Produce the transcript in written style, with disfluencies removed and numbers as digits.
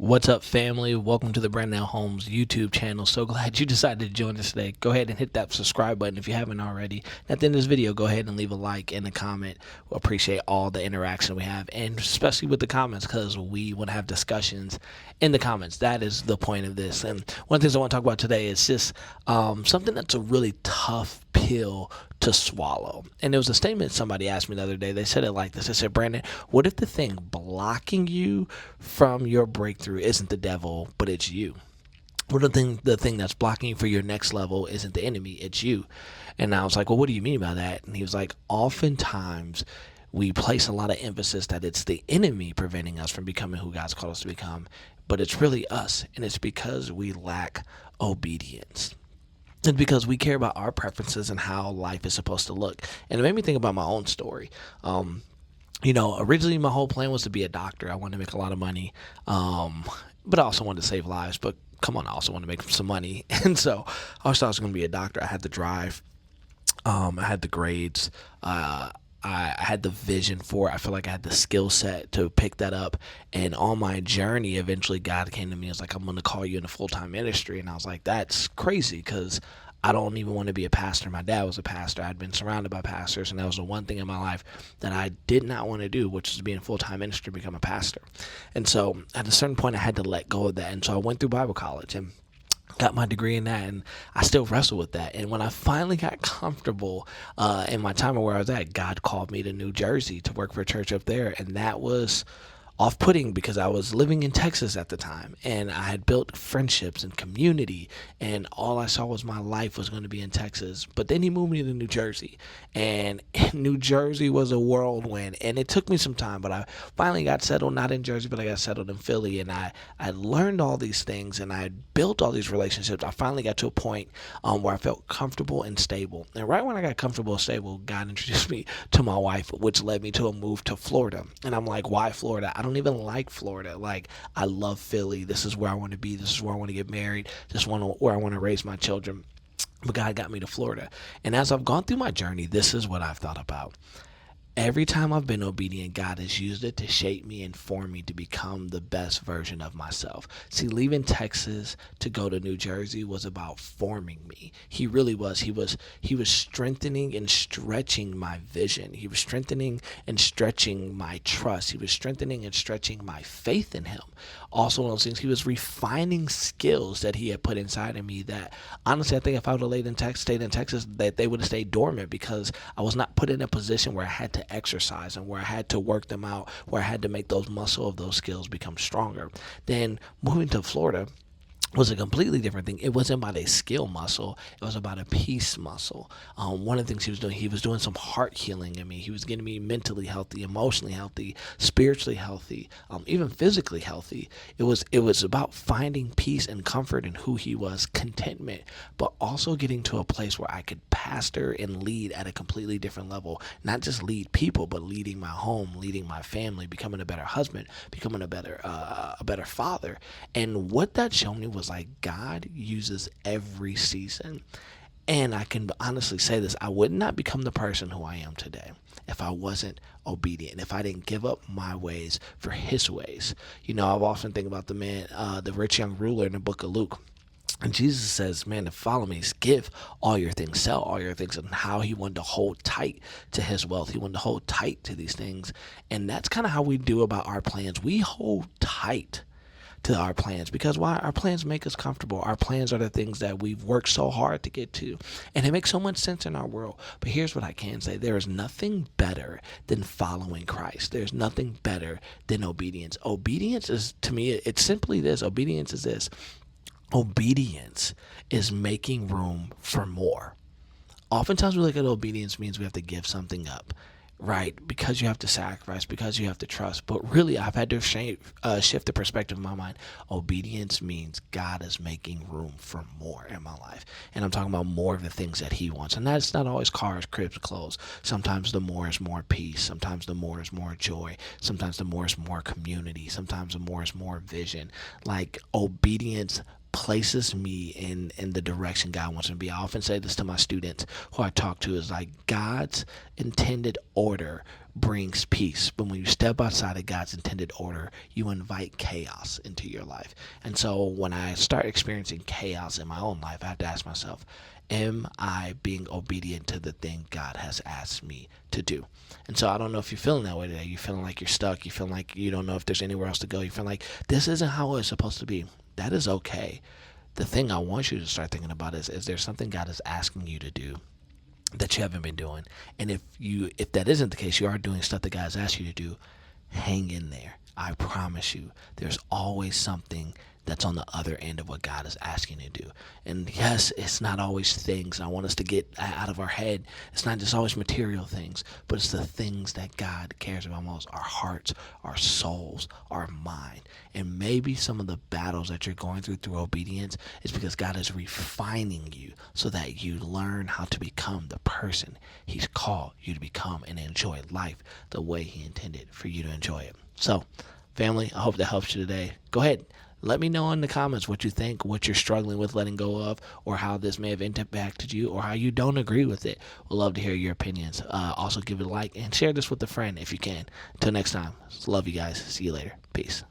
What's up, family? Welcome to the Brandon Holmes YouTube channel. So glad you decided to join us today. Go ahead and hit that subscribe button if you haven't already. At the end of this video, go ahead and leave a like and a comment. We'll appreciate all the interaction we have, and especially with the comments, because we want to have discussions in the comments. That is the point of this. And one of the things I want to talk about today is just something that's a really tough pill to swallow. And there was a statement somebody asked me the other day. They said it like this. They said, Brandon, what if the thing blocking you from your breakthrough isn't the devil, but it's you? What if the thing that's blocking you for your next level isn't the enemy, it's you? And I was like, well, what do you mean by that? And he was like, oftentimes we place a lot of emphasis that it's the enemy preventing us from becoming who God's called us to become, but it's really us. And it's because we lack obedience. And because we care about our preferences and how life is supposed to look. And it made me think about my own story. Originally my whole plan was to be a doctor. I wanted to make a lot of money, but I also wanted to save lives. But come on, I also want to make some money. And so I thought I was going to be a doctor. I had the drive. I had the grades. I had the vision for it. I feel like I had the skill set to pick that up. And on my journey, eventually God came to me and was like, I'm going to call you in a full-time ministry. And I was like, that's crazy, because I don't even want to be a pastor. My dad was a pastor. I'd been surrounded by pastors, and that was the one thing in my life that I did not want to do, which is be in full-time ministry, become a pastor. And so at a certain point, I had to let go of that. And so I went through Bible college and got my degree in that, and I still wrestle with that. And when I finally got comfortable in my time of where I was at, God called me to New Jersey to work for a church up there, and that was off-putting because I was living in Texas at the time, and I had built friendships and community, and all I saw was my life was going to be in Texas. But then he moved me to New Jersey, and New Jersey was a whirlwind, and it took me some time, but I finally got settled, not in Jersey, but I got settled in Philly, and I learned all these things, and I had built all these relationships. I finally got to a point where I felt comfortable and stable, and right when I got comfortable and stable, God introduced me to my wife, which led me to a move to Florida. And I'm like, why Florida? I don't even like Florida. Like, I love Philly. This is where I want to be. This is where I want to get married. This is where I want to raise my children. But God got me to Florida. And as I've gone through my journey, this is what I've thought about. Every time I've been obedient, God has used it to shape me and form me to become the best version of myself. See, leaving Texas to go to New Jersey was about forming me. He really was. He was strengthening and stretching my vision. He was strengthening and stretching my trust. He was strengthening and stretching my faith in him. Also, one of those things, he was refining skills that he had put inside of me that, honestly, I think if I would have stayed in Texas, that they would have stayed dormant, because I was not put in a position where I had to exercise and where I had to work them out, where I had to make those muscle of those skills become stronger. Then moving to Florida was a completely different thing. It wasn't about a skill muscle. It was about a peace muscle. One of the things he was doing some heart healing in me. He was getting me mentally healthy, emotionally healthy, spiritually healthy, even physically healthy. It was about finding peace and comfort in who he was, contentment, but also getting to a place where I could pastor and lead at a completely different level. Not just lead people, but leading my home, leading my family, becoming a better husband, becoming a better father. And what that showed me was like, God uses every season. And I can honestly say this, I would not become the person who I am today if I wasn't obedient, if I didn't give up my ways for his ways. I've often think about the rich young ruler in the book of Luke. And Jesus says, man, to follow me is give all your things, sell all your things, and how he wanted to hold tight to his wealth. He wanted to hold tight to these things. And that's kind of how we do about our plans. We hold tight to our plans, because why? Our plans make us comfortable. Our plans are the things that we've worked so hard to get to, and it makes so much sense in our world. But here's what I can say: there is nothing better than following Christ. There's nothing better than obedience. Obedience is, to me, it's simply this. Obedience is this. Obedience is making room for more. Oftentimes we look at obedience means we have to give something up, right? Because you have to sacrifice, because you have to trust. But really, I've had to shift the perspective in my mind. Obedience means God is making room for more in my life. And I'm talking about more of the things that he wants. And that's not always cars, cribs, clothes. Sometimes the more is more peace. Sometimes the more is more joy. Sometimes the more is more community. Sometimes the more is more vision. Like, obedience places me in the direction God wants me to be. I often say this to my students who I talk to, is like, God's intended order brings peace. But when you step outside of God's intended order, you invite chaos into your life. And so when I start experiencing chaos in my own life, I have to ask myself, am I being obedient to the thing God has asked me to do? And so I don't know if you're feeling that way today. You're feeling like you're stuck. You feel like you don't know if there's anywhere else to go. You feel like this isn't how it's supposed to be. That is okay. The thing I want you to start thinking about is there something God is asking you to do that you haven't been doing? And if that isn't the case, you are doing stuff that God's asked you to do, hang in there. I promise you, there's always something that's on the other end of what God is asking you to do. And yes, it's not always things. I want us to get out of our head. It's not just always material things, but it's the things that God cares about most: our hearts, our souls, our mind. And maybe some of the battles that you're going through obedience is because God is refining you so that you learn how to become the person He's called you to become and enjoy life the way He intended for you to enjoy it. So, family, I hope that helps you today. Go ahead. Let me know in the comments what you think, what you're struggling with letting go of, or how this may have impacted you, or how you don't agree with it. We'd love to hear your opinions. Also, give it a like and share this with a friend if you can. Until next time, love you guys. See you later. Peace.